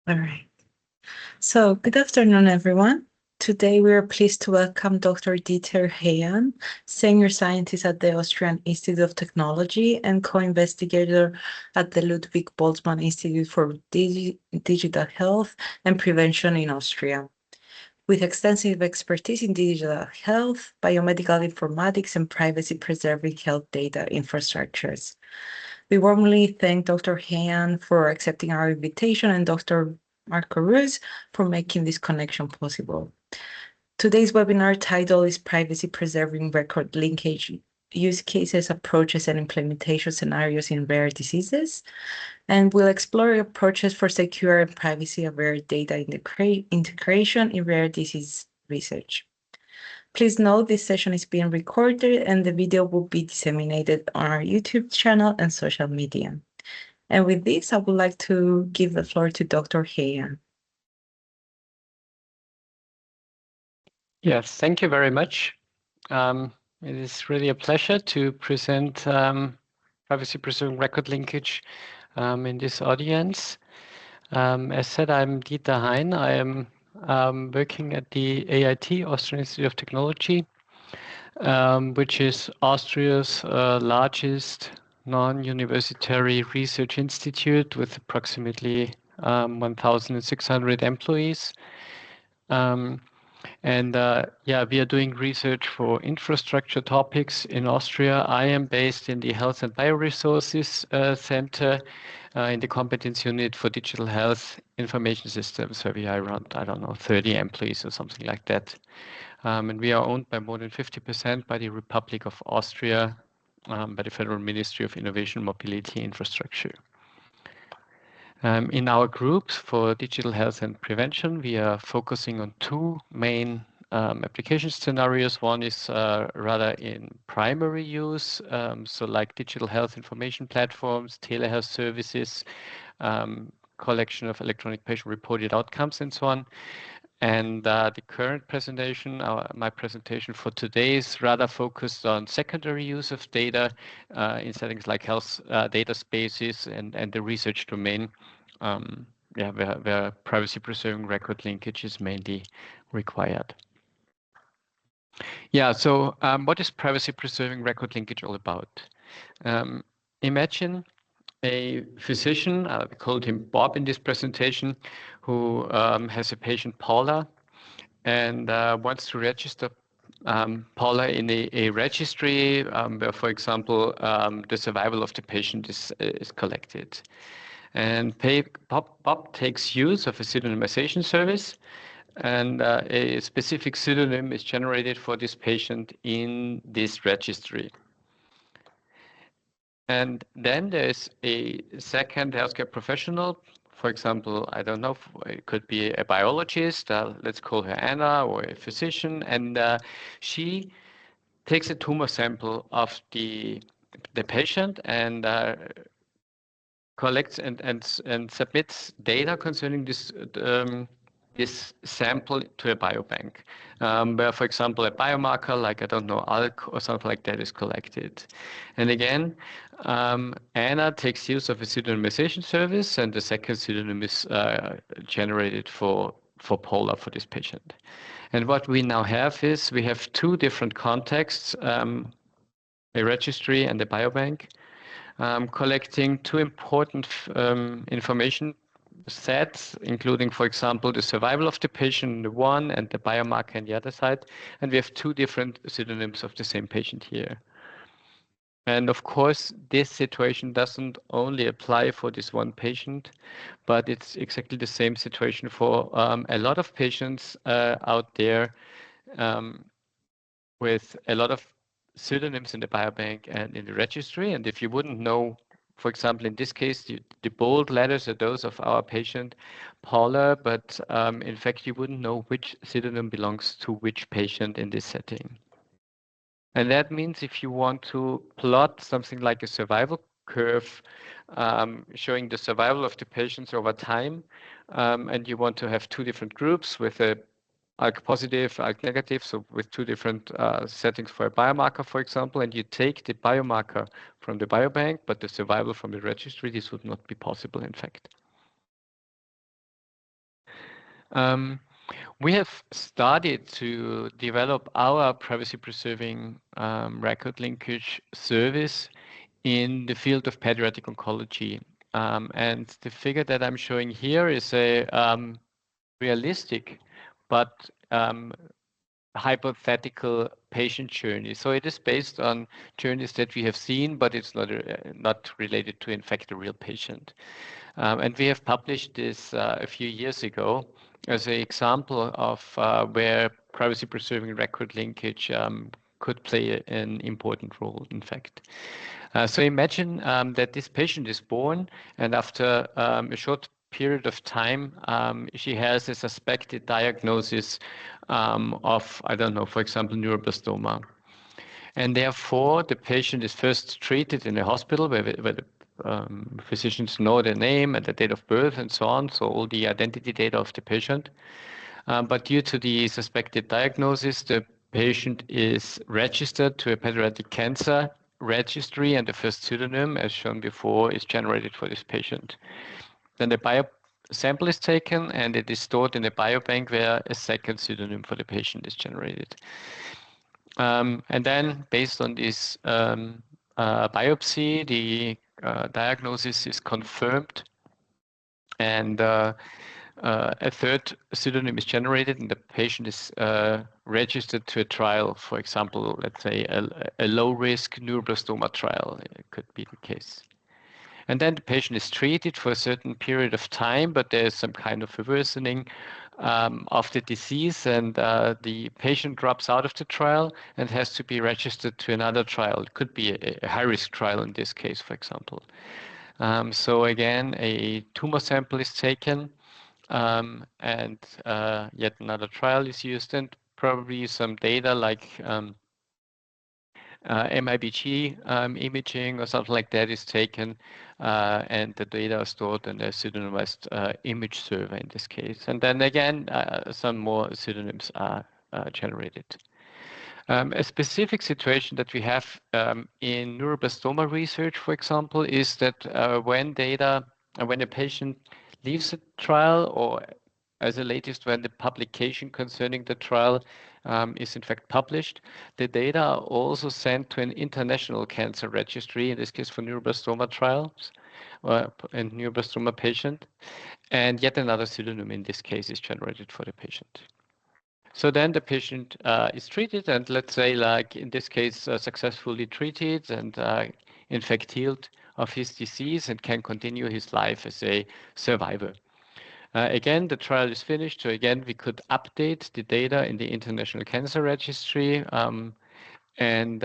All right. So, good afternoon, everyone. Today, we are pleased to welcome Dr. Dieter Hayn, Senior Scientist at the Austrian Institute of Technology and co-investigator at the Ludwig Boltzmann Institute for Digital Health and Prevention in Austria. With extensive expertise in digital health, biomedical informatics, and privacy-preserving health data infrastructures. We warmly thank Dr. Hayn for accepting our invitation and Dr. Marco Ruz for making this connection possible. Today's webinar title is Privacy-Preserving Record Linkage, Use Cases, Approaches, and Implementation Scenarios in Rare Diseases, and we'll explore approaches for secure and privacy-aware data integration in rare disease research. Please note this session is being recorded and the video will be disseminated on our YouTube channel and social media. And with this, I would like to give the floor to Dr. Hayn. Yes, thank you very much. It is really a pleasure to present privacy-preserving record linkage in this audience. As said, I'm Dieter Hayn. I am working at the AIT, Austrian Institute of Technology, which is Austria's largest non-university research institute with approximately 1,600 employees. We are doing research for infrastructure topics in Austria. I am based in the Health and Bioresources Center in the competence unit for digital health information systems, where we are around, 30 employees or something like that. And we are owned by more than 50% by the Republic of Austria, by the Federal Ministry of Innovation, Mobility, Infrastructure. In our groups for digital health and prevention, we are focusing on two main application scenarios. One is rather in primary use, so like digital health information platforms, telehealth services, collection of electronic patient-reported outcomes, and so on. And the current presentation, my presentation for today, is rather focused on secondary use of data in settings like health data spaces and the research domain, where privacy-preserving record linkage is mainly required. Yeah, so what is privacy-preserving record linkage all about? Imagine a physician, we called him Bob in this presentation, who has a patient, Paula, and wants to register Paula in a registry where, for example, the survival of the patient is collected. And Bob takes use of a pseudonymization service, and a specific pseudonym is generated for this patient in this registry. And then there's a second healthcare professional, for example, I don't know, it could be a biologist, let's call her Anna, or a physician, and she takes a tumor sample of the patient and collects and submits data concerning this sample to a biobank, where, for example, a biomarker like, ALK or something like that is collected. And again, Anna takes use of a pseudonymization service, and the second pseudonym is generated for Paula, for this patient. And what we now have is we have two different contexts, a registry and a biobank, collecting two important information sets, including, for example, the survival of the patient on the one and the biomarker on the other side. And we have two different pseudonyms of the same patient here. And of course, this situation doesn't only apply for this one patient, but it's exactly the same situation for a lot of patients out there with a lot of pseudonyms in the biobank and in the registry. And if you wouldn't know, for example, in this case, the bold letters are those of our patient, Paula, but in fact, you wouldn't know which pseudonym belongs to which patient in this setting. And that means if you want to plot something like a survival curve showing the survival of the patients over time, and you want to have two different groups with a ALK positive, ALK negative, so with two different settings for a biomarker, for example, and you take the biomarker from the biobank, but the survival from the registry, this would not be possible, in fact. We have started to develop our privacy-preserving record linkage service in the field of pediatric oncology. And the figure that I'm showing here is a realistic but hypothetical patient journey. So it is based on journeys that we have seen, but it's not related to, in fact, a real patient. And we have published this a few years ago as an example of where privacy-preserving record linkage could play an important role, in fact. So imagine that this patient is born, and after a short period of time, she has a suspected diagnosis of, I don't know, for example, neuroblastoma. And therefore, the patient is first treated in a hospital where the physicians know their name and the date of birth and so on, so all the identity data of the patient. But due to the suspected diagnosis, the patient is registered to a pediatric cancer registry, and the first pseudonym, as shown before, is generated for this patient. Then the bio sample is taken, and it is stored in a biobank where a second pseudonym for the patient is generated. And then, based on this biopsy, the diagnosis is confirmed, and a third pseudonym is generated, and the patient is registered to a trial. For example, let's say a low-risk neuroblastoma trial. It could be the case. And then the patient is treated for a certain period of time, but there's some kind of worsening of the disease, and the patient drops out of the trial and has to be registered to another trial. It could be a high-risk trial in this case, for example. So again, a tumor sample is taken, and yet another trial is used, and probably some data like MIBG imaging or something like that is taken, and the data are stored in a pseudonymized image server in this case. And then again, some more pseudonyms are generated. A specific situation that we have in neuroblastoma research, for example, is that when a patient leaves a trial, or as the latest when the publication concerning the trial is in fact published, the data are also sent to an international cancer registry, in this case for neuroblastoma trials, and neuroblastoma patient, and yet another pseudonym in this case is generated for the patient. So then the patient is treated, and let's say, like in this case, successfully treated and in fact healed of his disease and can continue his life as a survivor. Again, the trial is finished, so again, we could update the data in the International Cancer Registry, and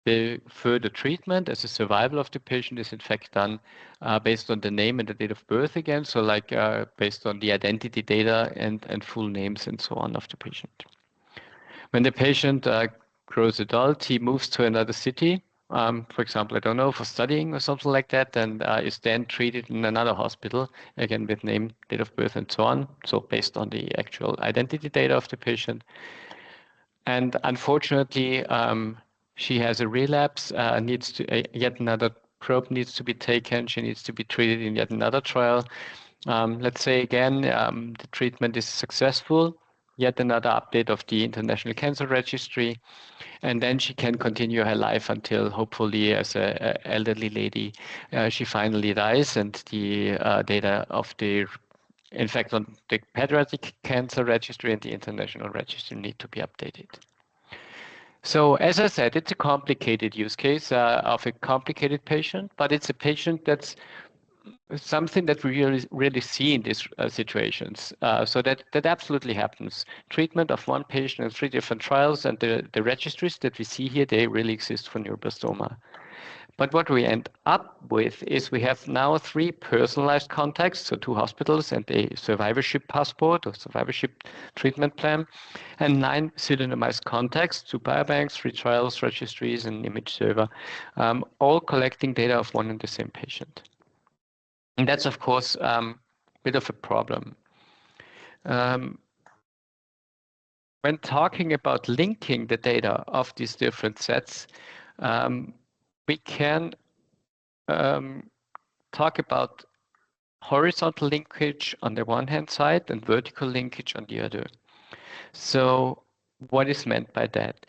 the further treatment as a survival of the patient is in fact done based on the name and the date of birth again, so like based on the identity data and full names and so on of the patient. When the patient grows adult, he moves to another city, for example, I don't know, for studying or something like that, and is then treated in another hospital, again with name, date of birth, and so on, so based on the actual identity data of the patient. And unfortunately, she has a relapse, needs to yet another probe needs to be taken. She needs to be treated in yet another trial. Let's say again, the treatment is successful, yet another update of the International Cancer Registry, and then she can continue her life until hopefully, as an elderly lady, she finally dies, and the data of the, in fact, on the pediatric cancer registry and the international registry need to be updated. So as I said, it's a complicated use case of a complicated patient, but it's a patient that's something that we really see in these situations. So that absolutely happens. Treatment of one patient in 3 different trials, and the registries that we see here, they really exist for neuroblastoma. But what we end up with is we have now 3 personalized contacts, so 2 hospitals and a survivorship passport or survivorship treatment plan, and 9 pseudonymized contacts, 2 biobanks, 3 trials, registries, and image server, all collecting data of one and the same patient. And that's, of course, a bit of a problem. When talking about linking the data of these different sets, we can talk about horizontal linkage on the one hand side and vertical linkage on the other. So what is meant by that?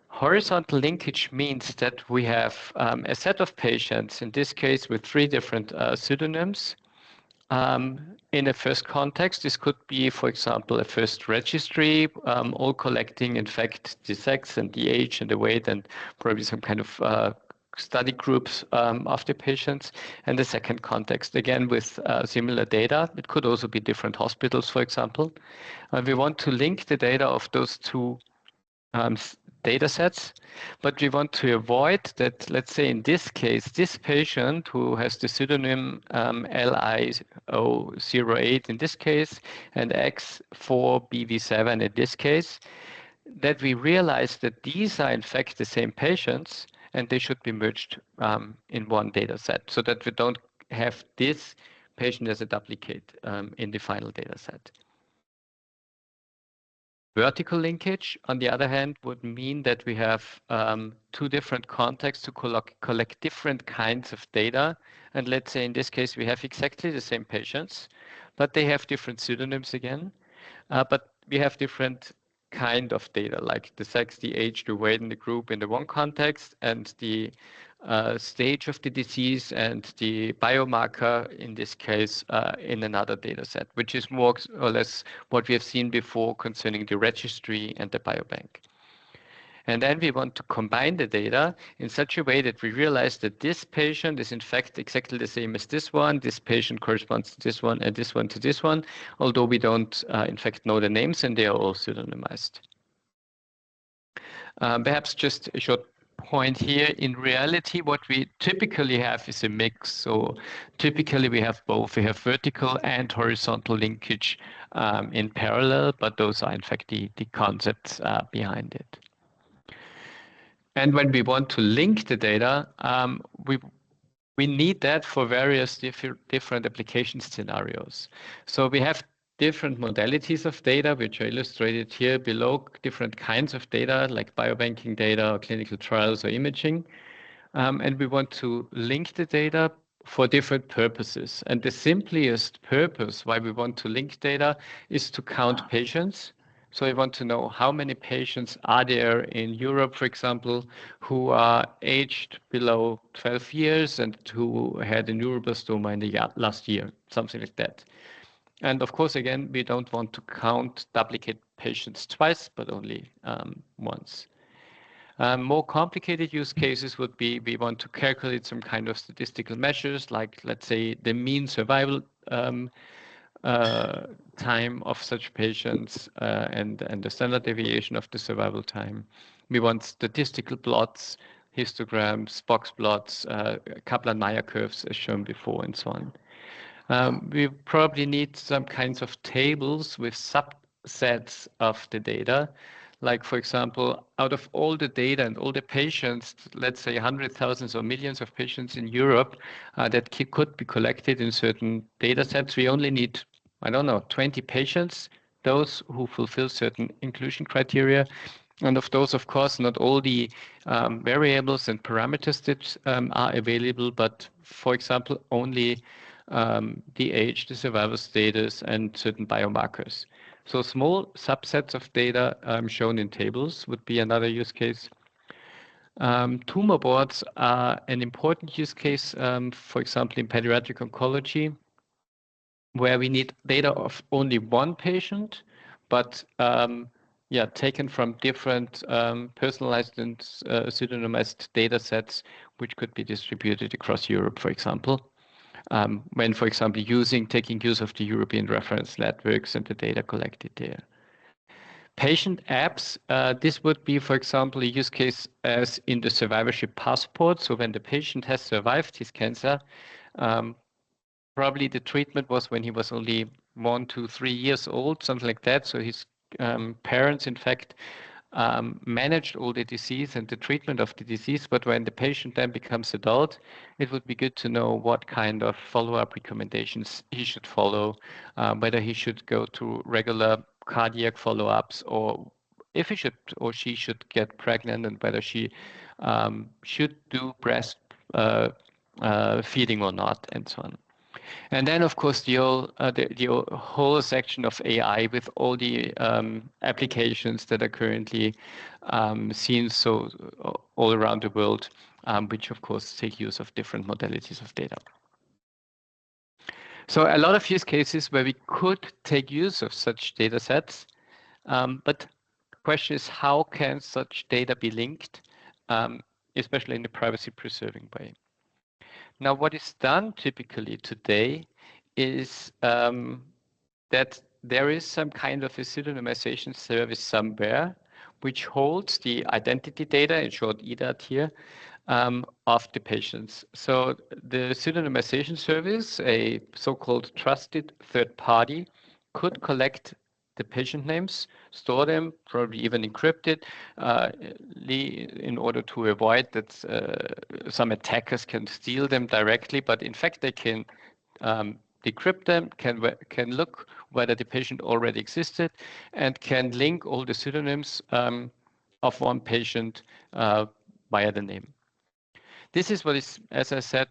Horizontal linkage means that we have a set of patients, in this case with 3 different pseudonyms. In a first context, this could be, for example, a first registry, all collecting, in fact, the sex and the age and the weight and probably some kind of study groups of the patients. And the second context, again, with similar data. It could also be different hospitals, for example. We want to link the data of those 2 data sets, but we want to avoid that, let's say in this case, this patient who has the pseudonym LI008 in this case, and X4BV7 in this case, that we realize that these are in fact the same patients and they should be merged in one data set so that we don't have this patient as a duplicate in the final data set. Vertical linkage, on the other hand, would mean that we have 2 different contexts to collect different kinds of data. And let's say in this case, we have exactly the same patients, but they have different pseudonyms again. But we have different kind of data, like the sex, the age, the weight in the group in the one context, and the stage of the disease and the biomarker, in this case, in another data set, which is more or less what we have seen before concerning the registry and the biobank. And then we want to combine the data in such a way that we realize that this patient is in fact exactly the same as this patient corresponds to this one, and this one to this one, although we don't in fact know the names and they are all pseudonymized. Perhaps just a short point here. In reality, what we typically have is a mix. So typically we have both. We have vertical and horizontal linkage in parallel, but those are in fact the concepts behind it. And when we want to link the data, we need that for various different application scenarios. So we have different modalities of data, which are illustrated here below, different kinds of data like biobanking data or clinical trials or imaging. And we want to link the data for different purposes. And the simplest purpose why we want to link data is to count patients. So we want to know how many patients are there in Europe, for example, who are aged below 12 years and who had a neuroblastoma in the last year, something like that. And of course, again, we don't want to count duplicate patients twice, but only once. More complicated use cases would be we want to calculate some kind of statistical measures, like let's say the mean survival time of such patients and the standard deviation of the survival time. We want statistical plots, histograms, box plots, Kaplan-Meier curves as shown before, and so on. We probably need some kinds of tables with subsets of the data. Like, for example, out of all the data and all the patients, let's say 100,000 or millions of patients in Europe that could be collected in certain data sets, we only need, I don't know, 20 patients, those who fulfill certain inclusion criteria. And of those, of course, not all the variables and parameters that are available, but for example, only the age, the survival status, and certain biomarkers. So small subsets of data shown in tables would be another use case. Tumor boards are an important use case, for example, in pediatric oncology, where we need data of only one patient, but taken from different personalized and pseudonymized data sets, which could be distributed across Europe, for example. When, for example, taking use of the European reference networks and the data collected there. Patient apps, this would be, for example, a use case as in the survivorship passport. So when the patient has survived his cancer, probably the treatment was when he was only 1 to 3 years old, something like that. So his parents, in fact, managed all the disease and the treatment of the disease, but when the patient then becomes adult, it would be good to know what kind of follow-up recommendations he should follow, whether he should go to regular cardiac follow-ups, or if he should or she should get pregnant, and whether she should do breast feeding or not, and so on. And then, of course, the whole section of AI with all the applications that are currently seen all around the world, which, of course, take use of different modalities of data. So a lot of use cases where we could take use of such data sets, but the question is, how can such data be linked, especially in a privacy-preserving way? Now, what is done typically today is that there is some kind of a pseudonymization service somewhere which holds the identity data, in short, EDAT here, of the patients. So the pseudonymization service, a so-called trusted third party, could collect the patient names, store them, probably even encrypt it, in order to avoid that some attackers can steal them directly. But in fact, they can decrypt them, can look whether the patient already existed, and can link all the pseudonyms of one patient via the name. This is what is, as I said,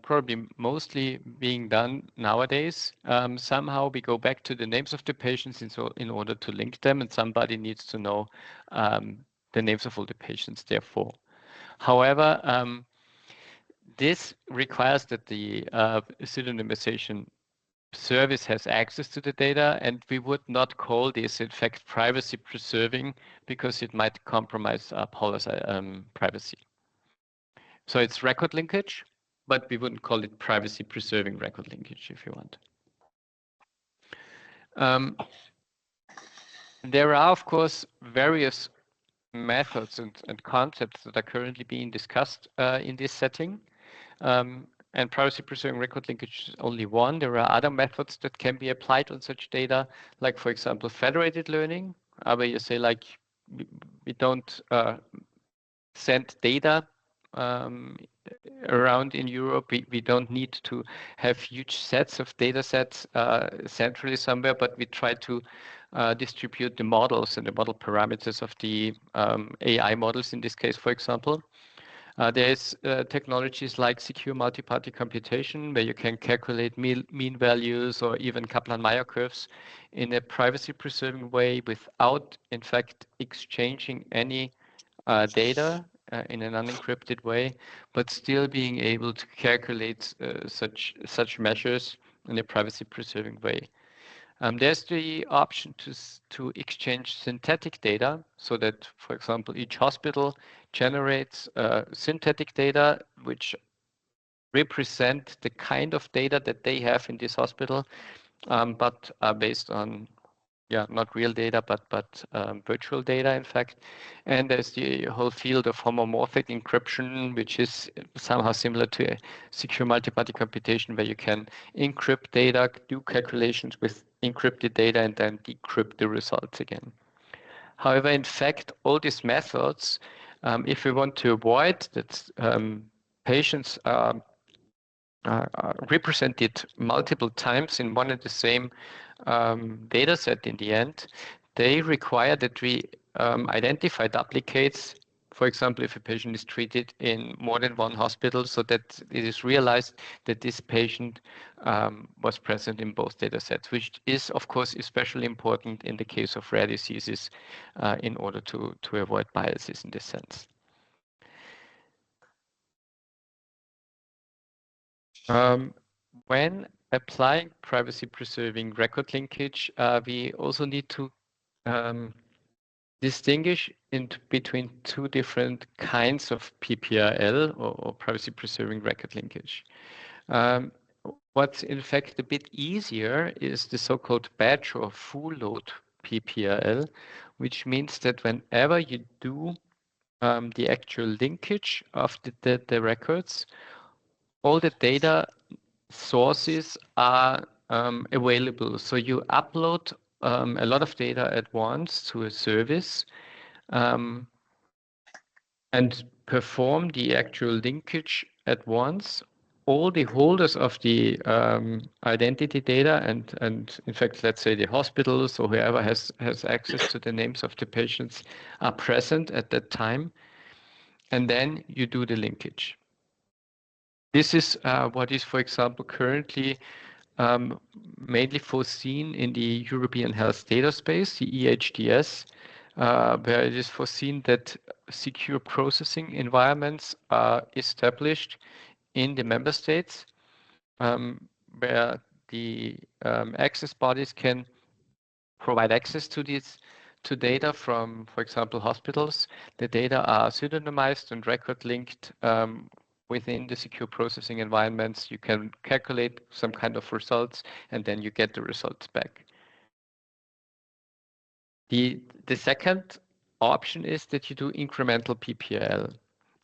probably mostly being done nowadays. Somehow we go back to the names of the patients in order to link them, and somebody needs to know the names of all the patients, therefore. However, this requires that the pseudonymization service has access to the data, and we would not call this, in fact, privacy preserving, because it might compromise privacy. So it's record linkage, but we wouldn't call it privacy preserving record linkage, if you want. There are, of course, various methods and concepts that are currently being discussed in this setting. And privacy preserving record linkage is only one. There are other methods that can be applied on such data, like, for example, federated learning, where you say, like, we don't send data around in Europe. We don't need to have huge sets of data sets centrally somewhere, but we try to distribute the models and the model parameters of the AI models in this case, for example. There's technologies like secure multi-party computation, where you can calculate mean values or even Kaplan-Meier curves in a privacy-preserving way without, in fact, exchanging any data in an unencrypted way, but still being able to calculate such measures in a privacy-preserving way. There's the option to exchange synthetic data, so that, for example, each hospital generates synthetic data which represent the kind of data that they have in this hospital, but are based on, not real data, but virtual data, in fact. And there's the whole field of homomorphic encryption, which is somehow similar to a secure multi-party computation, where you can encrypt data, do calculations with encrypted data, and then decrypt the results again. However, in fact, all these methods, if we want to avoid that patients are represented multiple times in one and the same data set in the end, they require that we identify duplicates. For example, if a patient is treated in more than one hospital, so that it is realized that this patient was present in both data sets, which is, of course, especially important in the case of rare diseases in order to avoid biases in this sense. When applying privacy-preserving record linkage, we also need to distinguish between two different kinds of PPRL, or privacy-preserving record linkage. What's in fact a bit easier is the so-called batch or full load PPRL, which means that whenever you do the actual linkage of the records, all the data sources are available. So you upload a lot of data at once to a service and perform the actual linkage at once. All the holders of the identity data and in fact, let's say the hospitals or whoever has access to the names of the patients are present at that time. And then you do the linkage. This is what is, for example, currently mainly foreseen in the European Health Data Space, the EHDS, where it is foreseen that secure processing environments are established in the member states, where the access bodies can provide access to data from, for example, hospitals. The data are pseudonymized and record linked within the secure processing environments. You can calculate some kind of results, and then you get the results back. The second option is that you do incremental PPRL.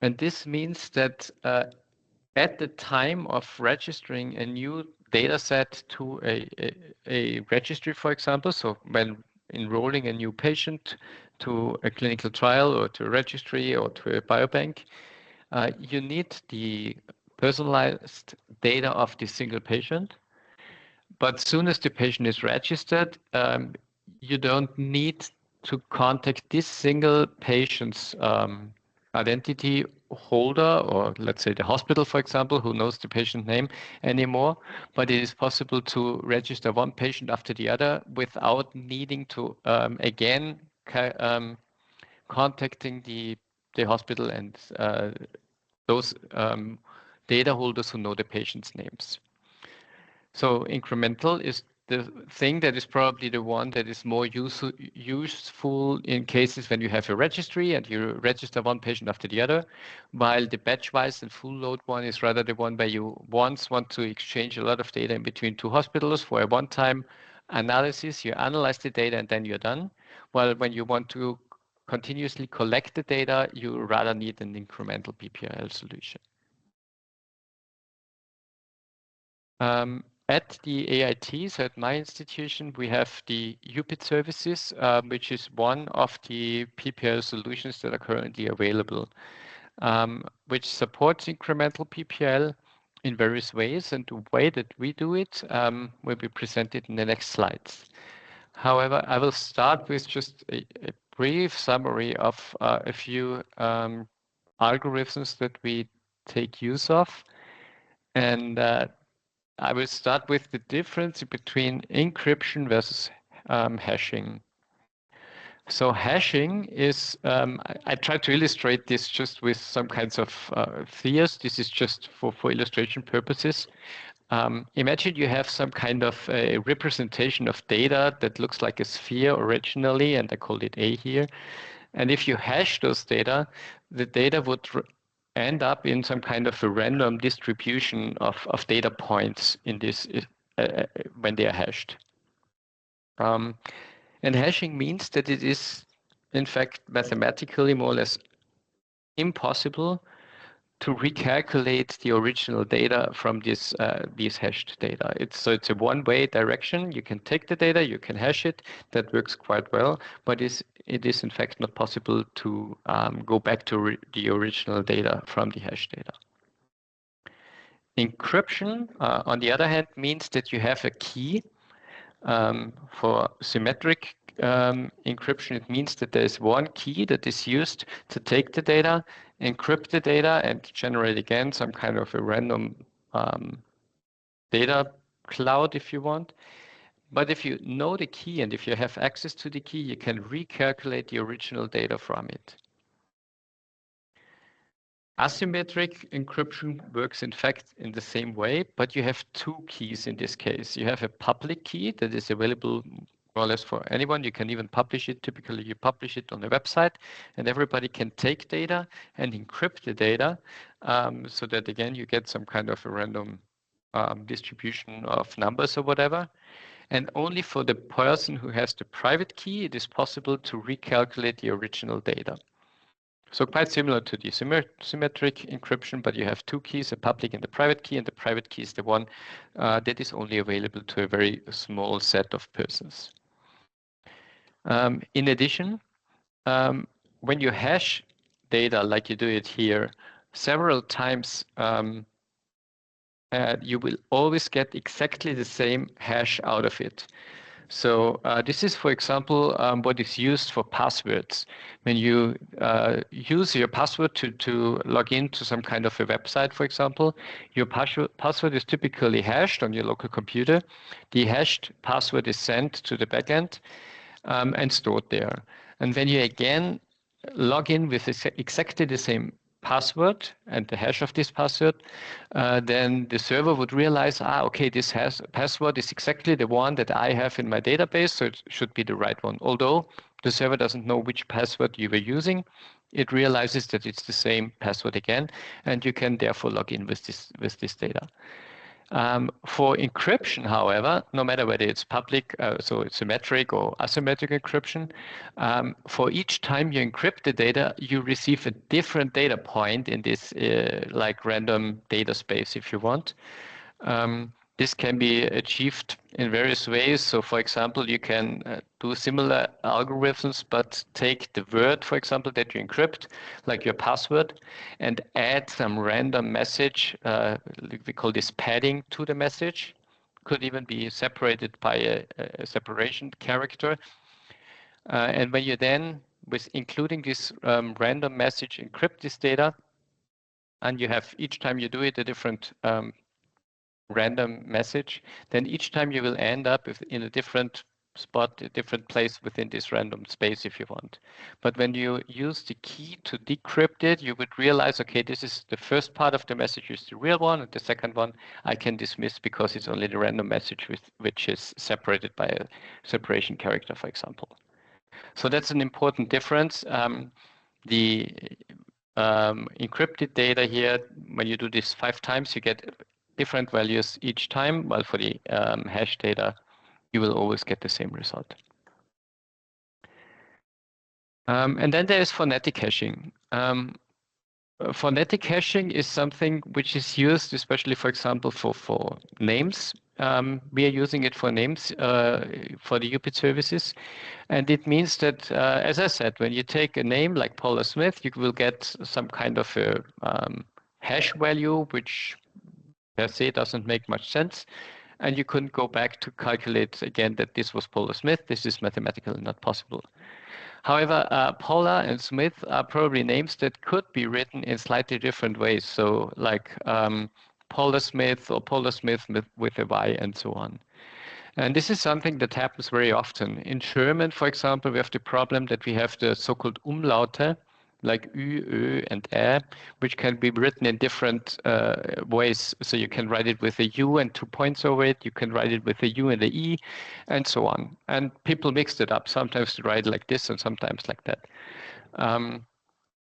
And this means that at the time of registering a new data set to a registry, for example, so when enrolling a new patient to a clinical trial or to a registry or to a biobank, you need the personalized data of the single patient. But soon as the patient is registered, you don't need to contact this single patient's identity holder, or let's say the hospital, for example, who knows the patient name anymore. But it is possible to register one patient after the other without needing to again contacting the hospital and those data holders who know the patient's names. So incremental is the thing that is probably the one that is more useful in cases when you have a registry and you register one patient after the other, while the batch-wise and full load one is rather the one where you once want to exchange a lot of data in between two hospitals for a one-time analysis. You analyze the data and then you're done. While when you want to continuously collect the data, you rather need an incremental PPRL solution. At the AIT, so at my institution, we have the UPIT services, which is one of the PPRL solutions that are currently available, which supports incremental PPRL in various ways. And the way that we do it will be presented in the next slides. However, I will start with just a brief summary of a few algorithms that we take use of. And I will start with the difference between encryption versus hashing. So hashing is, I try to illustrate this just with some kinds of theories. This is just for illustration purposes. Imagine you have some kind of a representation of data that looks like a sphere originally, and I called it A here. And if you hash those data, the data would end up in some kind of a random distribution of data points in this when they are hashed. And hashing means that it is, in fact, mathematically more or less impossible to recalculate the original data from this these hashed data. It's a one-way direction. You can take the data, you can hash it. That works quite well, but it is in fact not possible to go back to the original data from the hash data. Encryption, on the other hand, means that you have a key. For symmetric encryption, it means that there is one key that is used to take the data, encrypt the data, and generate again some kind of a random data cloud, if you want. But if you know the key and if you have access to the key, you can recalculate the original data from it. Asymmetric encryption works, in fact, in the same way, but you have two keys in this case. You have a public key that is available more or less for anyone. You can even publish it. Typically, you publish it on a website, and everybody can take data and encrypt the data so that, again, you get some kind of a random distribution of numbers or whatever. And only for the person who has the private key, it is possible to recalculate the original data. So quite similar to the symmetric encryption, but you have two keys, a public and a private key, and the private key is the one that is only available to a very small set of persons. In addition, when you hash data like you do it here several times, you will always get exactly the same hash out of it. So this is, for example, what is used for passwords. When you use your password to log into some kind of a website, for example, your password is typically hashed on your local computer. The hashed password is sent to the backend and stored there. And when you again log in with exactly the same password and the hash of this password, then the server would realize, okay, this password is exactly the one that I have in my database, so it should be the right one. Although the server doesn't know which password you were using, it realizes that it's the same password again, and you can therefore log in with this data. For encryption, however, no matter whether it's public, so it's symmetric or asymmetric encryption, for each time you encrypt the data, you receive a different data point in this like random data space, if you want. This can be achieved in various ways. So, for example, you can do similar algorithms, but take the word, for example, that you encrypt, like your password, and add some random message. We call this padding to the message. Could even be separated by a separation character. And when you then, with including this random message, encrypt this data, and you have each time you do it a different random message, then each time you will end up in a different spot, a different place within this random space if you want. But when you use the key to decrypt it, you would realize, okay, this is the first part of the message is the real one, and the second one I can dismiss because it's only the random message which is separated by a separation character, for example. So that's an important difference. The encrypted data here, when you do this 5 times, you get different values each time, while for the hash data, you will always get the same result. And then there is phonetic hashing. Phonetic hashing is something which is used especially, for example, for names. We are using it for names for the UPIT services. And it means that, as I said, when you take a name like Paula Smith, you will get some kind of a hash value, which per se doesn't make much sense. And you couldn't go back to calculate again that this was Paula Smith. This is mathematically not possible. However, Paula and Smith are probably names that could be written in slightly different ways. So like Paula Smith or Paula Smith with a Y and so on. And this is something that happens very often. In German, for example, we have the problem that we have the so-called Umlaute, like Ü, Ö, and Ä, which can be written in different ways. So you can write it with a U and 2 points over it. You can write it with a U and a E, and so on. And people mixed it up. Sometimes they write like this and sometimes like that.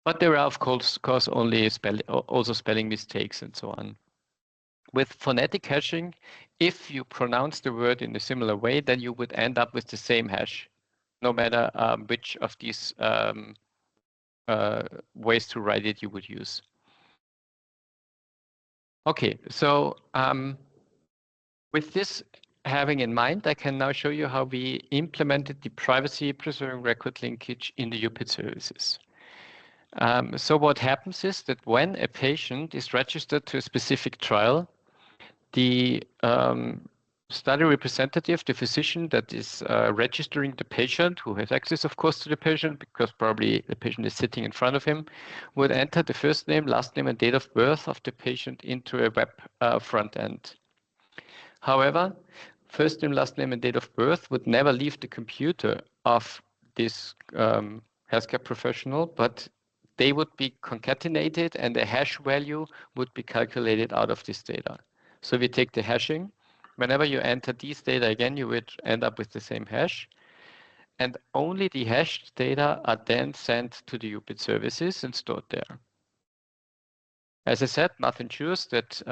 But there are, of course only also spelling mistakes and so on. With phonetic hashing, if you pronounce the word in a similar way, then you would end up with the same hash, no matter which of these ways to write it you would use. Okay, so with this having in mind, I can now show you how we implemented the privacy-preserving record linkage in the UPIT services. So what happens is that when a patient is registered to a specific trial, the study representative, the physician that is registering the patient, who has access, of course, to the patient, because probably the patient is sitting in front of him, would enter the first name, last name, and date of birth of the patient into a web front end. However, first name, last name, and date of birth would never leave the computer of this healthcare professional, but they would be concatenated and a hash value would be calculated out of this data. So we take the hashing. Whenever you enter these data again, you would end up with the same hash. And only the hashed data are then sent to the UPIT services and stored there. As I said, nothing ensures that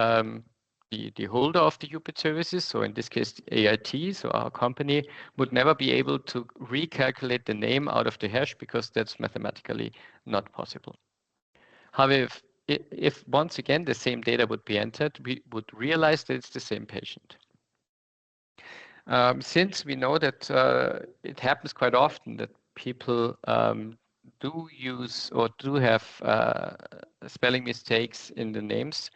the holder of the UPIT services, so in this case, the AIT, so our company, would never be able to recalculate the name out of the hash because that's mathematically not possible. However, if once again the same data would be entered, we would realize that it's the same patient. Since we know that it happens quite often that people do use or do have spelling mistakes in the names,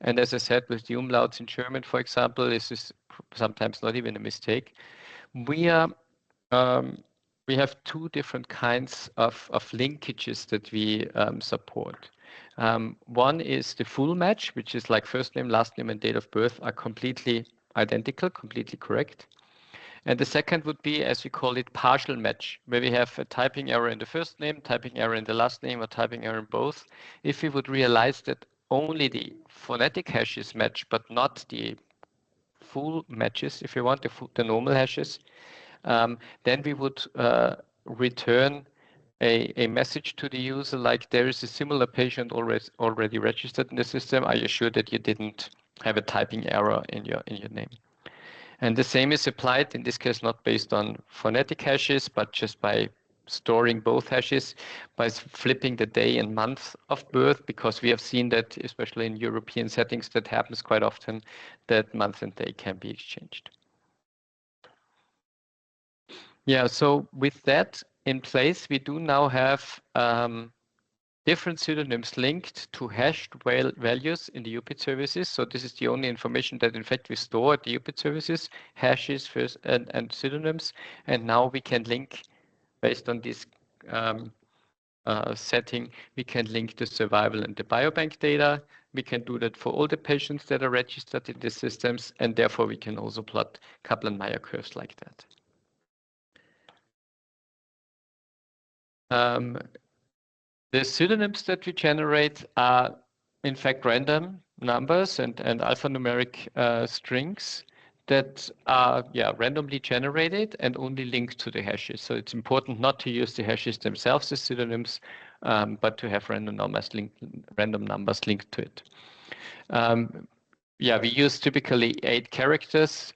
and as I said, with the umlauts in German, for example, this is sometimes not even a mistake. We are we have two different kinds of linkages that we support. One is the full match, which is like first name, last name, and date of birth are completely identical, completely correct. And the second would be, as we call it, partial match, where we have a typing error in the first name, typing error in the last name, or typing error in both. If we would realize that only the phonetic hashes match, but not the full matches, if you want, the normal hashes, then we would return a message to the user like there is a similar patient already registered in the system. Are you sure that you didn't have a typing error in your name? And the same is applied, in this case, not based on phonetic hashes, but just by storing both hashes, by flipping the day and month of birth, because we have seen that, especially in European settings, that happens quite often, that month and day can be exchanged. Yeah, so with that in place, we do now have different pseudonyms linked to hashed values in the UPID services. So this is the only information that in fact we store at the UPID services, hashes first and pseudonyms. And now we can link based on this setting, we can link the survival and the biobank data. We can do that for all the patients that are registered in the systems, and therefore we can also plot Kaplan-Meier curves like that. The pseudonyms that we generate are, in fact, random numbers and alphanumeric strings that are randomly generated and only linked to the hashes. So it's important not to use the hashes themselves as pseudonyms, but to have random numbers linked to it. We use typically 8 characters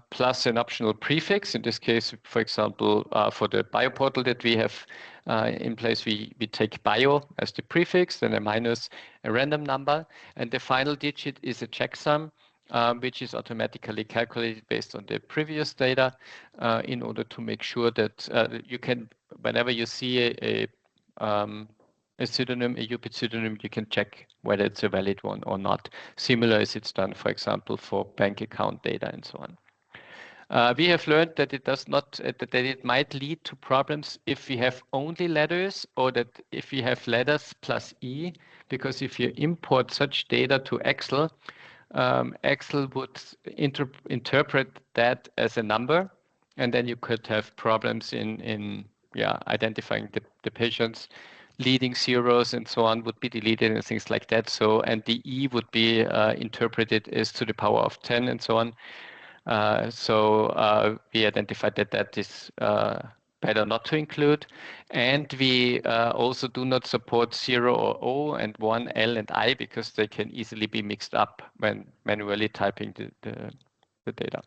plus an optional prefix. In this case, for example, for the bioportal that we have in place, we take bio as the prefix, then a minus a random number, and the final digit is a checksum, which is automatically calculated based on the previous data in order to make sure that you can, whenever you see a pseudonym, a UPID pseudonym, you can check whether it's a valid one or not. Similar as it's done, for example, for bank account data and so on. We have learned that it does not, that it might lead to problems if we have only letters or that if we have letters plus E, because if you import such data to Excel, Excel would interpret that as a number, and then you could have problems in identifying the patients. Leading zeros and so on would be deleted and things like that. So, and the E would be interpreted as to the power of 10 and so on. We identified that is better not to include. And we also do not support 0 or O and 1, L and I, because they can easily be mixed up when manually typing the data.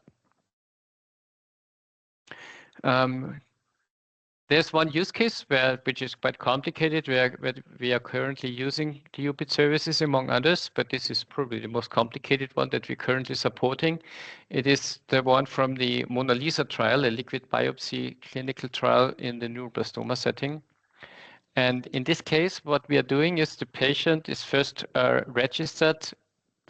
There's one use case which is quite complicated, where we are currently using the UPID services among others, but this is probably the most complicated one that we're currently supporting. It is the one from the Mona Lisa trial, a liquid biopsy clinical trial in the neuroblastoma setting. And in this case, what we are doing is the patient is first registered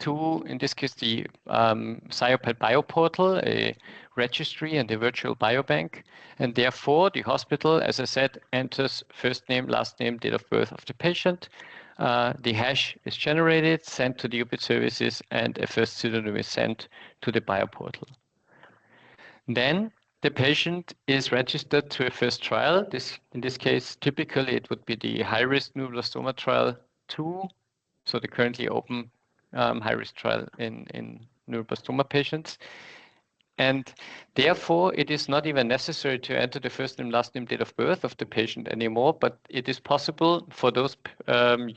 to, in this case, the ScioPath bioportal, a registry and a virtual biobank. And therefore, the hospital, as I said, enters first name, last name, date of birth of the patient. The hash is generated, sent to the UPID services, and a first pseudonym is sent to the bioportal. Then the patient is registered to a first trial. In this case, typically it would be the high-risk neuroblastoma trial 2, so the currently open high-risk trial in neuroblastoma patients. And therefore, it is not even necessary to enter the first name, last name, date of birth of the patient anymore, but it is possible for those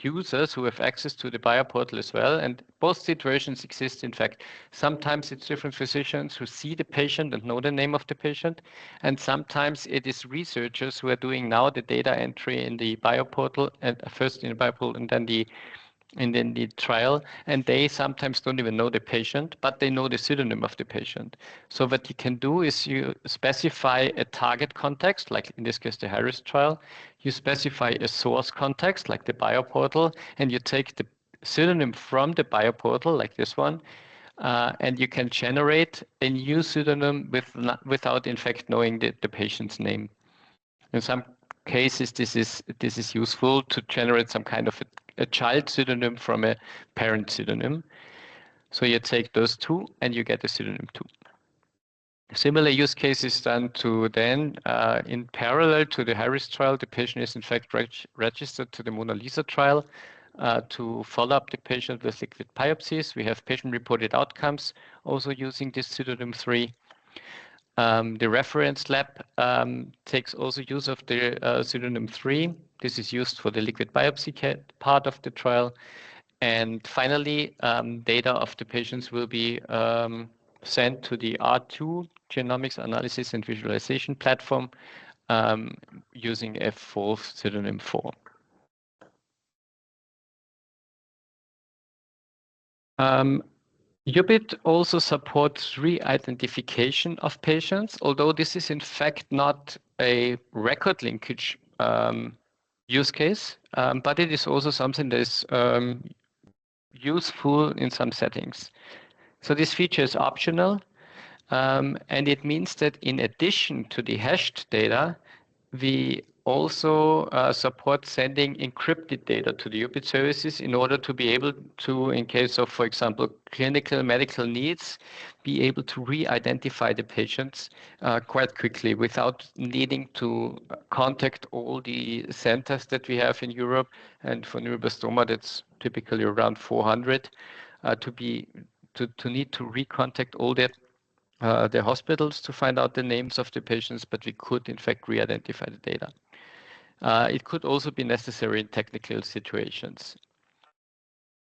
users who have access to the bioportal as well. And both situations exist, in fact. Sometimes it's different physicians who see the patient and know the name of the patient. And sometimes it is researchers who are doing now the data entry in the bioportal, and first in the bioportal and then the trial, and they sometimes don't even know the patient, but they know the pseudonym of the patient. So what you can do is you specify a target context, like in this case the high-risk trial. You specify a source context, like the bioportal, and you take the pseudonym from the bioportal, like this one, and you can generate a new pseudonym without in fact knowing the patient's name. In some cases, this is useful to generate some kind of a child pseudonym from a parent pseudonym. So you take those two and you get a pseudonym too. Similar use case is done to then, in parallel to the HELIOS trial, the patient is in fact registered to the Mona Lisa trial to follow up the patient with liquid biopsies. We have patient-reported outcomes also using this pseudonym 3. The reference lab takes also use of the pseudonym 3. This is used for the liquid biopsy part of the trial. And finally, data of the patients will be sent to the R2 genomics analysis and visualization platform using a fourth pseudonym 4. UBIT also supports re-identification of patients, although this is in fact not a record linkage use case, but it is also something that is useful in some settings. So this feature is optional, and it means that in addition to the hashed data, we also support sending encrypted data to the UBIT services in order to be able to, in case of, for example, clinical medical needs, be able to re-identify the patients quite quickly without needing to contact all the centers that we have in Europe. And for neuroblastoma, that's typically around 400 to need to recontact all the hospitals to find out the names of the patients, but we could in fact re-identify the data. It could also be necessary in technical situations.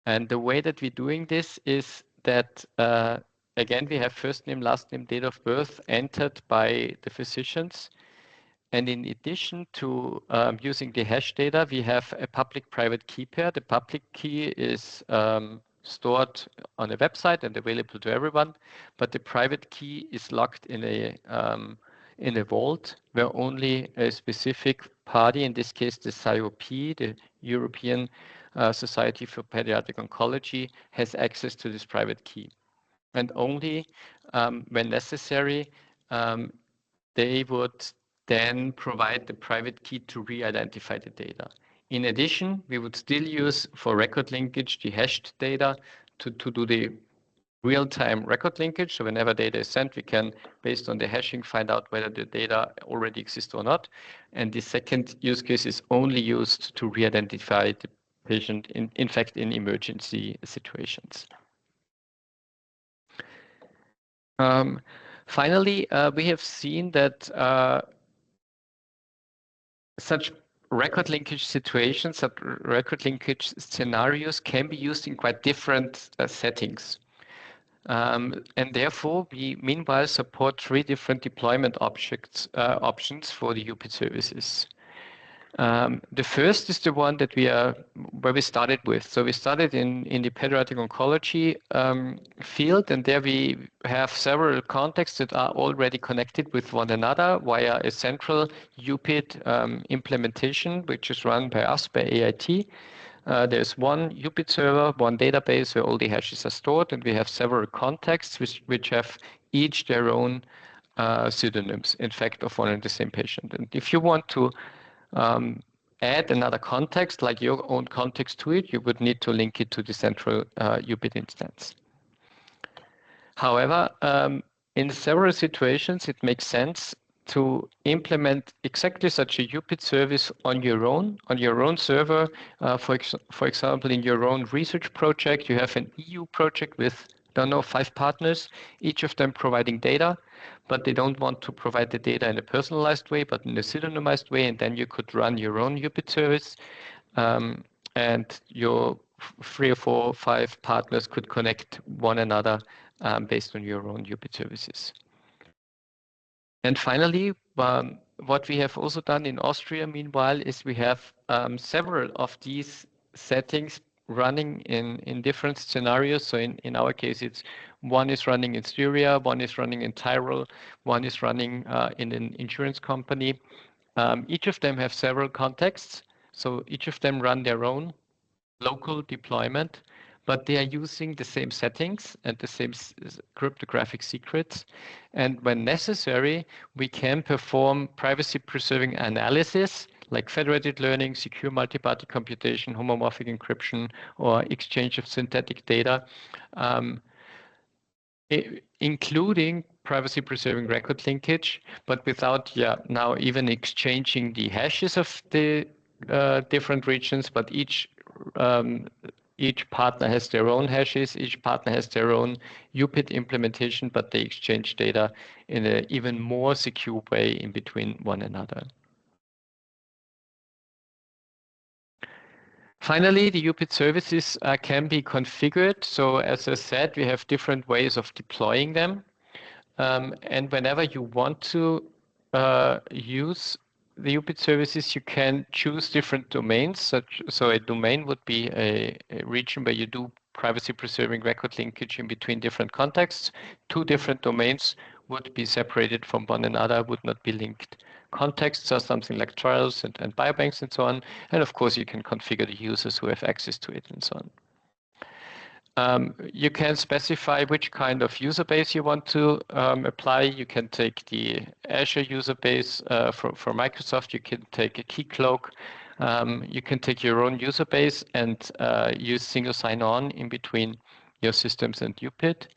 And the way that we're doing this is that, again, we have first name, last name, date of birth entered by the physicians. And in addition to using the hash data, we have a public-private key pair. The public key is stored on a website and available to everyone, but the private key is locked in a vault where only a specific party, in this case the CIOP, the European Society for Pediatric Oncology, has access to this private key. And only when necessary, they would then provide the private key to re-identify the data. In addition, we would still use for record linkage the hashed data to do the real-time record linkage. So whenever data is sent, we can, based on the hashing, find out whether the data already exists or not. And the second use case is only used to re-identify the patient, in fact, in emergency situations. Finally, we have seen that such record linkage situations, such record linkage scenarios can be used in quite different settings. And therefore, we meanwhile support 3 different deployment options for the UPIT services. The first is the one that where we started with. So we started in the pediatric oncology field, and there we have several contexts that are already connected with one another via a central UPIT implementation, which is run by us, by AIT. There's one UPIT server, one database where all the hashes are stored, and we have several contexts which have each their own pseudonyms, in fact, of one and the same patient. And if you want to add another context, like your own context to it, you would need to link it to the central UPIT instance. However, in several situations, it makes sense to implement exactly such a UPIT service on your own server. For example, in your own research project, you have an EU project with, I don't know, 5 partners, each of them providing data, but they don't want to provide the data in a personalized way, but in a pseudonymized way, and then you could run your own UPIT service, and your 3 or 4 or 5 partners could connect one another based on your own UPIT services. And finally, what we have also done in Austria, meanwhile, is we have several of these settings running in different scenarios. So in our case, one is running in Styria, one is running in Tyrol, one is running in an insurance company. Each of them have several contexts. So each of them run their own local deployment, but they are using the same settings and the same cryptographic secrets. And when necessary, we can perform privacy-preserving analysis like federated learning, secure multi-party computation, homomorphic encryption, or exchange of synthetic data, including privacy-preserving record linkage, but without now even exchanging the hashes of the different regions, but each partner has their own hashes, each partner has their own UPIT implementation, but they exchange data in an even more secure way in between one another. Finally, the UPIT services can be configured. So as I said, we have different ways of deploying them. And whenever you want to use the UPIT services, you can choose different domains. So a domain would be a region where you do privacy-preserving record linkage in between different contexts. Two different domains would be separated from one another, would not be linked. Contexts are something like trials and biobanks and so on. And of course, you can configure the users who have access to it and so on. You can specify which kind of user base you want to apply. You can take the Azure user base for Microsoft. You can take a key cloak. You can take your own user base and use single sign-on in between your systems and UPIT.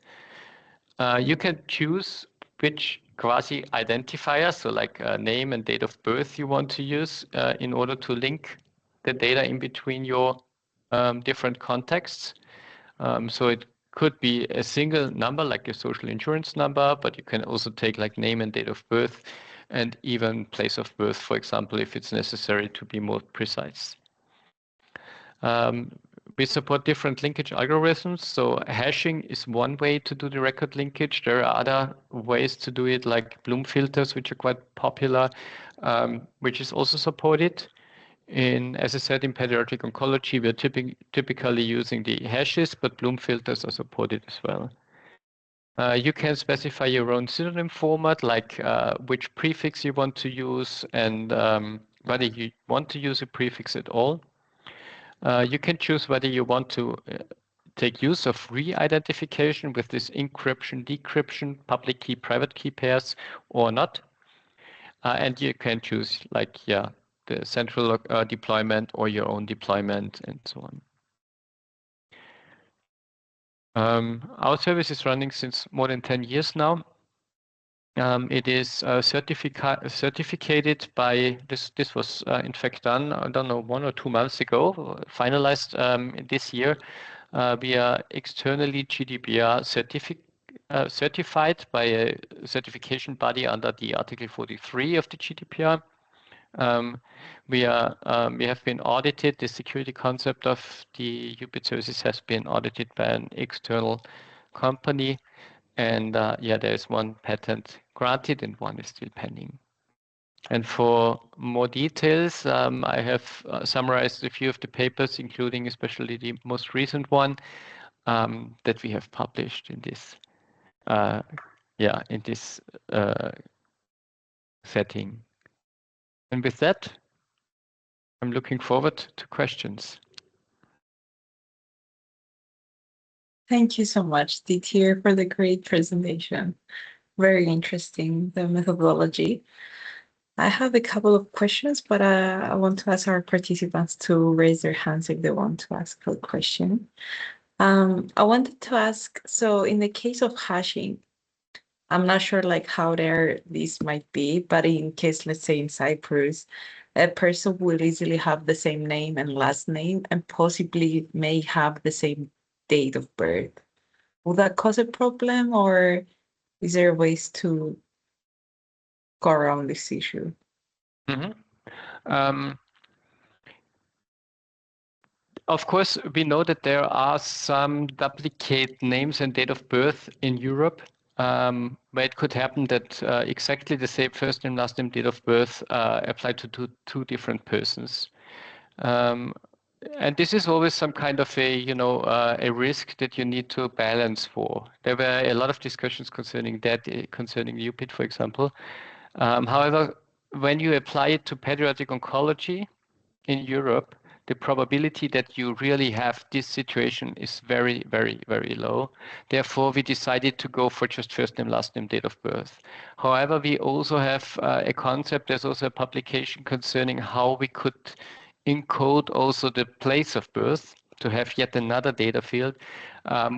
You can choose which quasi-identifier, so like name and date of birth you want to use in order to link the data in between your different contexts. So it could be a single number like a social insurance number, but you can also take like name and date of birth and even place of birth, for example, if it's necessary to be more precise. We support different linkage algorithms. So hashing is one way to do the record linkage. There are other ways to do it, like Bloom filters, which are quite popular, which is also supported. As I said, in pediatric oncology, we are typically using the hashes, but Bloom filters are supported as well. You can specify your own pseudonym format, like which prefix you want to use and whether you want to use a prefix at all. You can choose whether you want to take use of re-identification with this encryption, decryption, public key, private key pairs or not. And you can choose like, the central deployment or your own deployment and so on. Our service is running since more than 10 years now. It is certificated by this was in fact done, I don't know, 1 or 2 months ago, finalized this year. We are externally GDPR certified by a certification body under the Article 43 of the GDPR. We have been audited. The security concept of the UPIT services has been audited by an external company. And there's one patent granted and one is still pending. And for more details, I have summarized a few of the papers, including especially the most recent one that we have published in this, setting. And with that, I'm looking forward to questions. Thank you so much, Didier, for the great presentation. Very interesting, the methodology. I have a couple of questions, but I want to ask our participants to raise their hands if they want to ask a question. I wanted to ask, so in the case of hashing, I'm not sure like how there this might be, but in case, let's say in Cyprus, a person will easily have the same name and last name and possibly may have the same date of birth. Will that cause a problem, or is there ways to go around this issue? Of course, we know that there are some duplicate names and date of birth in Europe, where it could happen that exactly the same first name, last name, date of birth apply to two different persons. And this is always some kind of a risk that you need to balance for. There were a lot of discussions concerning that, concerning UPIT, for example. However, when you apply it to pediatric oncology in Europe, the probability that you really have this situation is very, very, very low. Therefore, we decided to go for just first name, last name, date of birth. However, we also have a concept, there's also a publication concerning how we could encode also the place of birth to have yet another data field,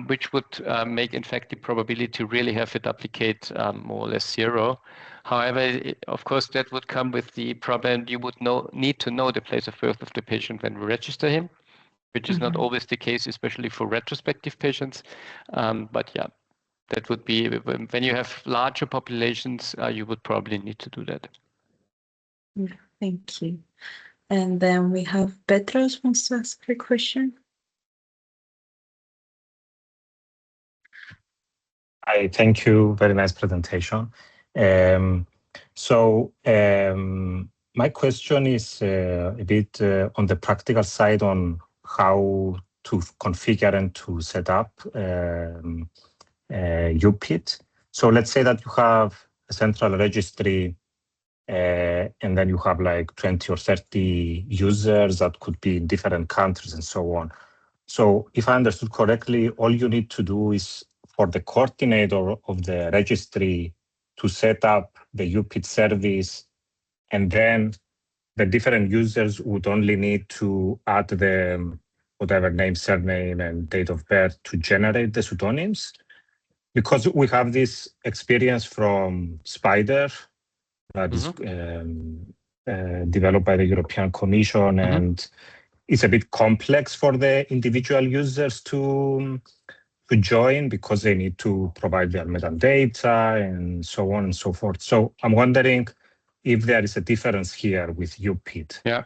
which would make, in fact, the probability to really have it duplicate more or less zero. However, of course, that would come with the problem you would need to know the place of birth of the patient when we register him, which is not always the case, especially for retrospective patients. But yeah, that would be, when you have larger populations, you would probably need to do that. Yeah, thank you. And then we have Petros wants to ask a question. Hi, thank you. Very nice presentation. My question is a bit on the practical side on how to configure and to set up UPIT. So let's say that you have a central registry and then you have like 20 or 30 users that could be in different countries and so on. So if I understood correctly, all you need to do is for the coordinator of the registry to set up the UPIT service, and then the different users would only need to add the whatever name, surname, and date of birth to generate the pseudonyms. Because we have this experience from Spider that is developed by the European Commission, and it's a bit complex for the individual users to join because they need to provide their metadata and so on and so forth. So I'm wondering if there is a difference here with UPIT. Yeah.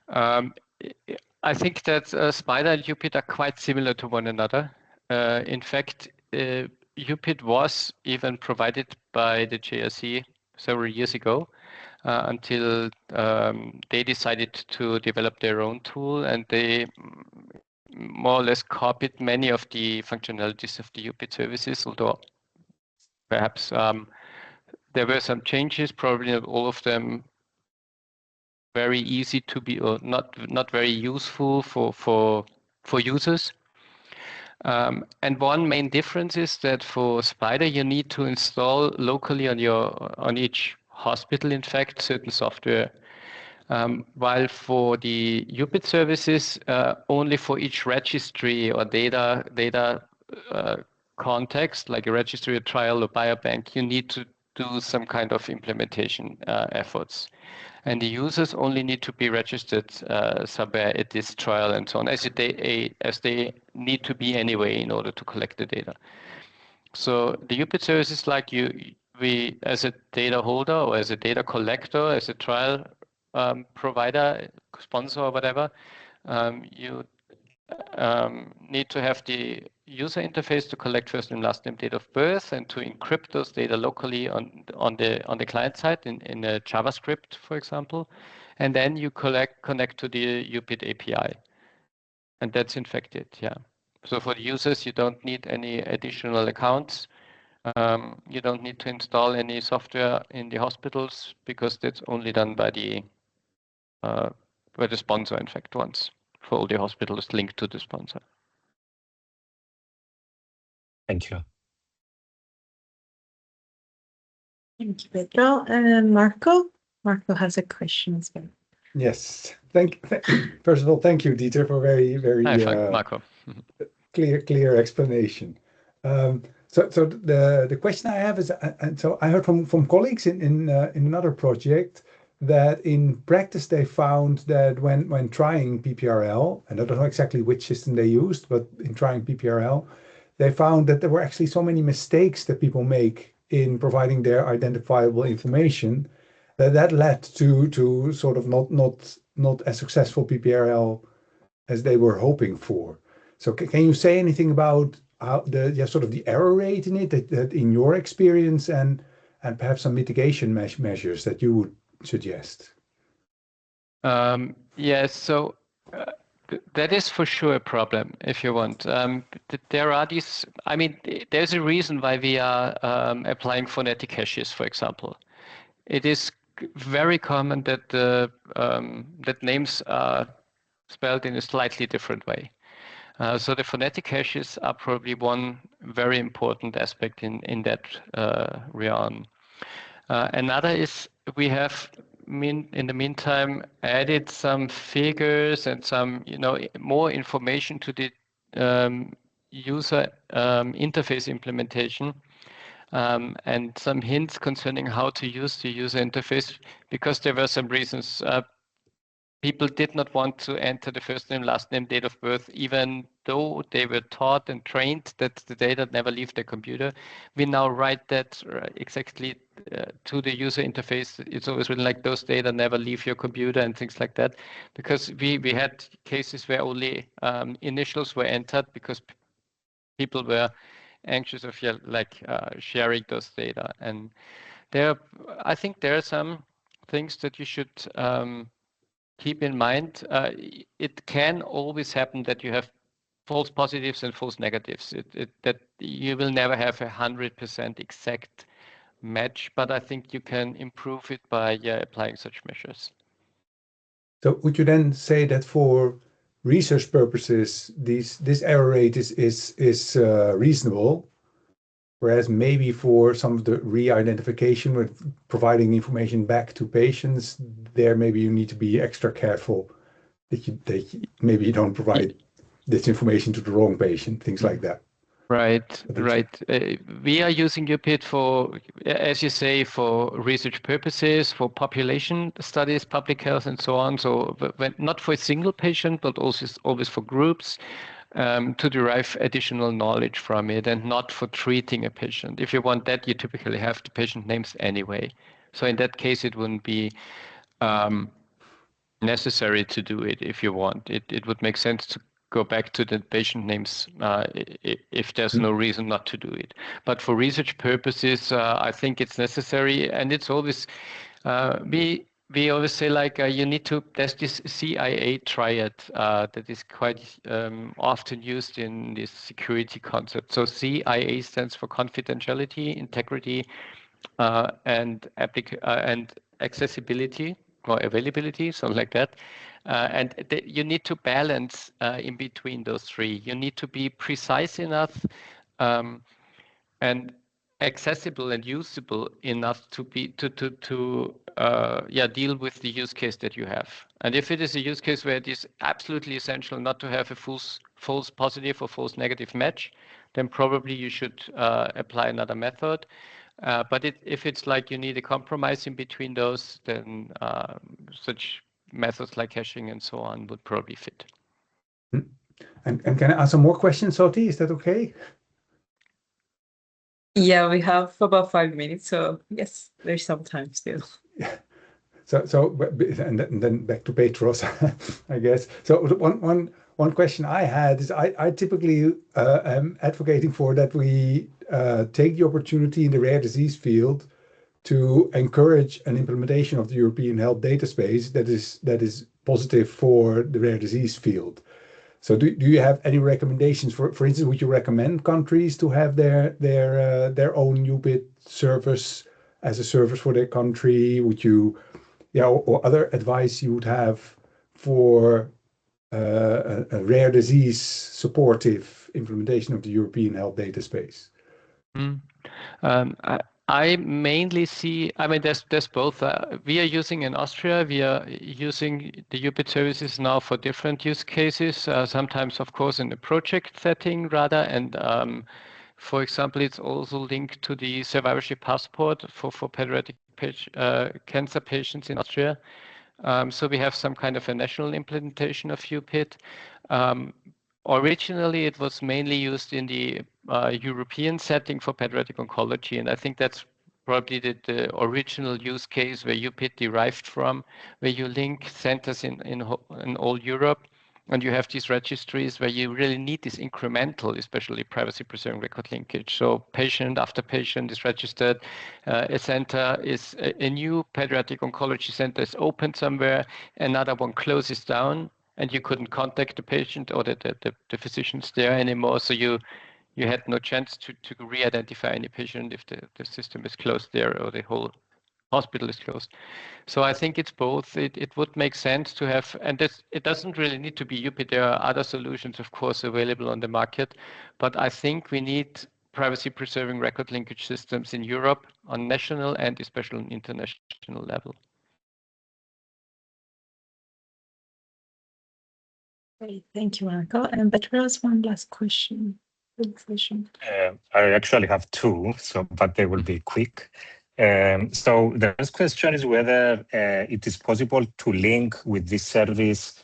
I think that Spider and UPIT are quite similar to one another. In fact, UPIT was even provided by the JRC several years ago until they decided to develop their own tool, and they more or less copied many of the functionalities of the UPIT services, although perhaps there were some changes, probably not all of them very easy to be, or not very useful for users. And one main difference is that for Spider, you need to install locally on each hospital, in fact, certain software. While for the UPIT services, only for each registry or data context, like a registry, a trial, or biobank, you need to do some kind of implementation efforts. And the users only need to be registered somewhere at this trial and so on, as they need to be anyway in order to collect the data. So the UPIT services, like we as a data holder or as a data collector, as a trial provider, sponsor, or whatever, you need to have the user interface to collect first name, last name, date of birth, and to encrypt those data locally on the client side in a JavaScript, for example, and then you connect to the UPIT API, and that's in fact it. Yeah. So for the users, you don't need any additional accounts. You don't need to install any software in the hospitals because that's only done by the sponsor, in fact, once for all the hospitals linked to the sponsor. Thank you. Thank you, Pedro. And Marco? Marco has a question as well. Yes. First of all, thank you, Dieter, for very Marco. clear explanation. So the question I have is, and so I heard from colleagues in another project that in practice they found that when trying PPRL, and I don't know exactly which system they used, but in trying PPRL, they found that there were actually so many mistakes that people make in providing their identifiable information that led to sort of not as successful PPRL as they were hoping for. So can you say anything about how sort of the error rate in it that in your experience and perhaps some mitigation measures that you would suggest? Yes, so that is for sure a problem if you want. There are these, I mean, there's a reason why we are applying phonetic hashes, for example. It is very common that that names are spelled in a slightly different way. So the phonetic hashes are probably one very important aspect in that realm. Another is we have in the meantime added some figures and some more information to the user interface implementation, and some hints concerning how to use the user interface, because there were some reasons. People did not want to enter the first name, last name, date of birth, even though they were taught and trained that the data never leave their computer. We now write that exactly to the user interface. It's always written like those data never leave your computer and things like that, because we had cases where only initials were entered because people were anxious of sharing those data. And I think there are some things that you should keep in mind. It can always happen that you have false positives and false negatives. That you will never have 100% exact match, but I think you can improve it by applying such measures. So would you then say that for research purposes, this error rate is reasonable, whereas maybe for some of the re-identification with providing information back to patients, there maybe you need to be extra careful that maybe you don't provide this information to the wrong patient, things like that. Right. We are using UPIT for, as you say, for research purposes, for population studies, public health, and so on. So not for a single patient, but also always for groups, to derive additional knowledge from it, and not for treating a patient. If you want that, you typically have the patient names anyway. So in that case, it wouldn't be necessary to do it if you want. It would make sense to go back to the patient names if there's no reason not to do it. But for research purposes, I think it's necessary, and it's always we always say you need to. There's this CIA triad that is quite often used in this security concept. So CIA stands for confidentiality, integrity, and accessibility or availability, something like that. And you need to balance in between those three. You need to be precise enough and accessible and usable enough to deal with the use case that you have. And if it is a use case where it is absolutely essential not to have a false positive or false negative match, then probably you should apply another method. But if it's like you need a compromise in between those, then such methods like hashing and so on would probably fit. And can I ask some more questions, Soti? Is that okay? Yeah, we have about 5 minutes, so yes, there's some time still. Yeah. So and then back to Petros, I guess. So one question I had is I typically am advocating for that we take the opportunity in the rare disease field to encourage an implementation of the European Health Data Space that is positive for the rare disease field. So do you have any recommendations? For instance, would you recommend countries to have their own UPIT service as a service for their country? Would you, or other advice you would have for a rare disease supportive implementation of the European Health Data Space? I mainly see, there's both. We are using in Austria, we are using the UPIT services now for different use cases, sometimes, of course, in a project setting rather. And for example, it's also linked to the survivorship passport for pediatric cancer patients in Austria. So we have some kind of a national implementation of UPIT. Originally, it was mainly used in the European setting for pediatric oncology, and I think that's probably the original use case where UPIT derived from, where you link centers in all Europe, and you have these registries where you really need this incremental, especially privacy-preserving record linkage. So patient after patient is registered. A center is a new pediatric oncology center is opened somewhere, another one closes down, and you couldn't contact the patient or the physicians there anymore. So you had no chance to re-identify any patient if the system is closed there or the whole hospital is closed. So I think it's both. It would make sense to have, and it doesn't really need to be UPID. There are other solutions, of course, available on the market, but I think we need privacy-preserving record linkage systems in Europe on national and especially on international level. Great, thank you, Marco. And Petros, one last question. I actually have two, but they will be quick. So the first question is whether it is possible to link with this service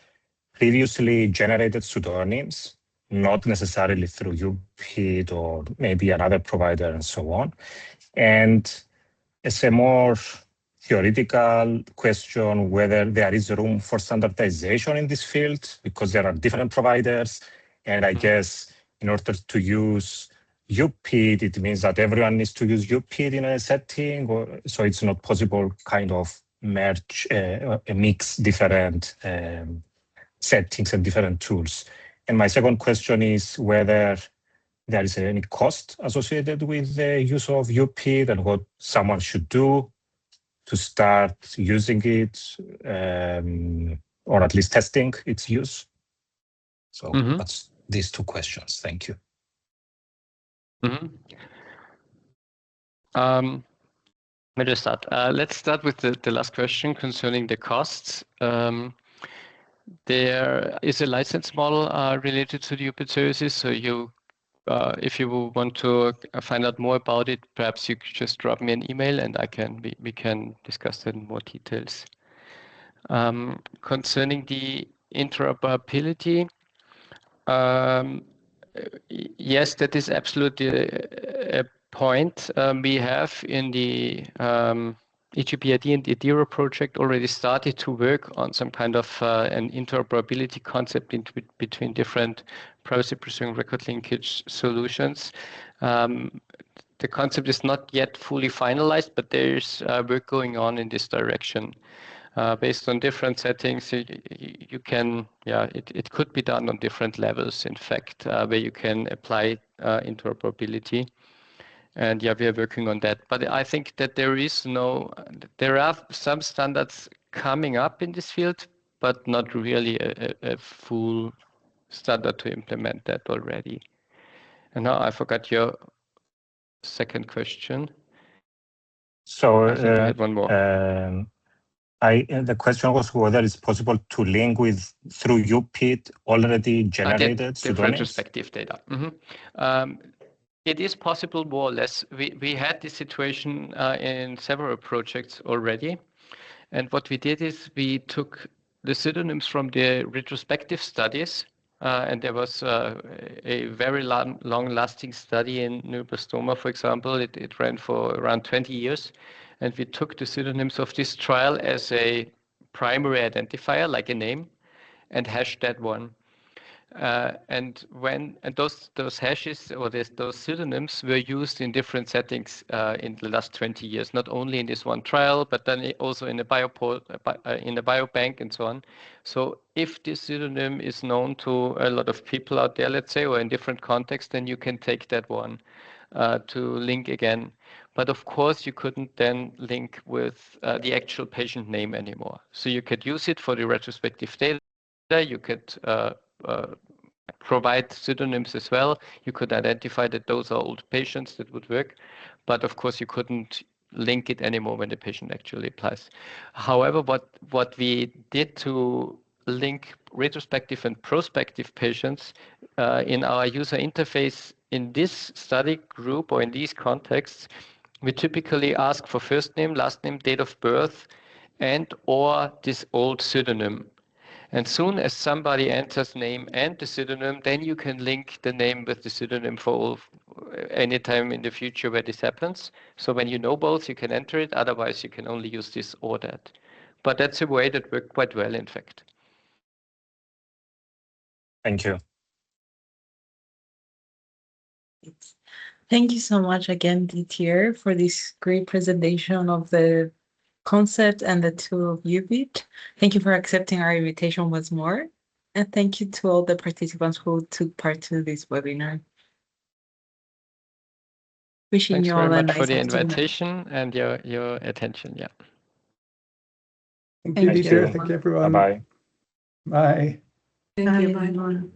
previously generated pseudonyms, not necessarily through UPID or maybe another provider and so on. And as a more theoretical question, whether there is room for standardization in this field, because there are different providers. And I guess in order to use UPID, it means that everyone needs to use UPID in a setting, so it's not possible kind of merge, mix different settings and different tools. And my second question is whether there is any cost associated with the use of UPID and what someone should do to start using it, or at least testing its use. So that's these two questions. Thank you. Let me just start. Let's start with the last question concerning the costs. There is a license model related to the UPID services. So you, if you want to find out more about it, perhaps you could just drop me an email and we can discuss that in more details. Concerning the interoperability, yes, that is absolutely a point. We have in the EGPID and the DIRO project already started to work on some kind of an interoperability concept between different privacy-preserving record linkage solutions. The concept is not yet fully finalized, but there's work going on in this direction. Based on different settings, you can, it could be done on different levels, in fact, where you can apply interoperability. And we are working on that. But I think that there are some standards coming up in this field, but not really a full standard to implement that already. And now I forgot your second question. So I think I had one more. The question was whether it's possible to link with through UPID already generated pseudonyms. Retrospective data. It is possible, more or less. We had this situation in several projects already. And what we did is we took the pseudonyms from the retrospective studies. And there was a very long-lasting study in neuroblastoma, for example. It ran for around 20 years. And we took the pseudonyms of this trial as a primary identifier, like a name, and hashed that one. And those hashes or those pseudonyms were used in different settings in the last 20 years, not only in this one trial, but then also in the biobank and so on. So if this pseudonym is known to a lot of people out there, let's say, or in different contexts, then you can take that one to link again. But of course, you couldn't then link with the actual patient name anymore. So you could use it for the retrospective data. You could provide pseudonyms as well. You could identify that those are old patients that would work. But of course, you couldn't link it anymore when the patient actually applies. However, what we did to link retrospective and prospective patients in our user interface in this study group or in these contexts, we typically ask for first name, last name, date of birth, and or this old pseudonym. And soon as somebody enters name and the pseudonym, then you can link the name with the pseudonym for any time in the future where this happens. So when you know both, you can enter it. Otherwise, you can only use this or that. But that's a way that worked quite well, in fact. Thank you. Thank you so much again, Didier, for this great presentation of the concept and the tool of UPID. Thank you for accepting our invitation once more. And thank you to all the participants who took part in this webinar. Wishing Thanks you very all a much for nice the afternoon. invitation and your attention. Yeah. Thank you, Thank Dieter. you. Thank you, everyone. Bye-bye. Bye. Thank you. Bye.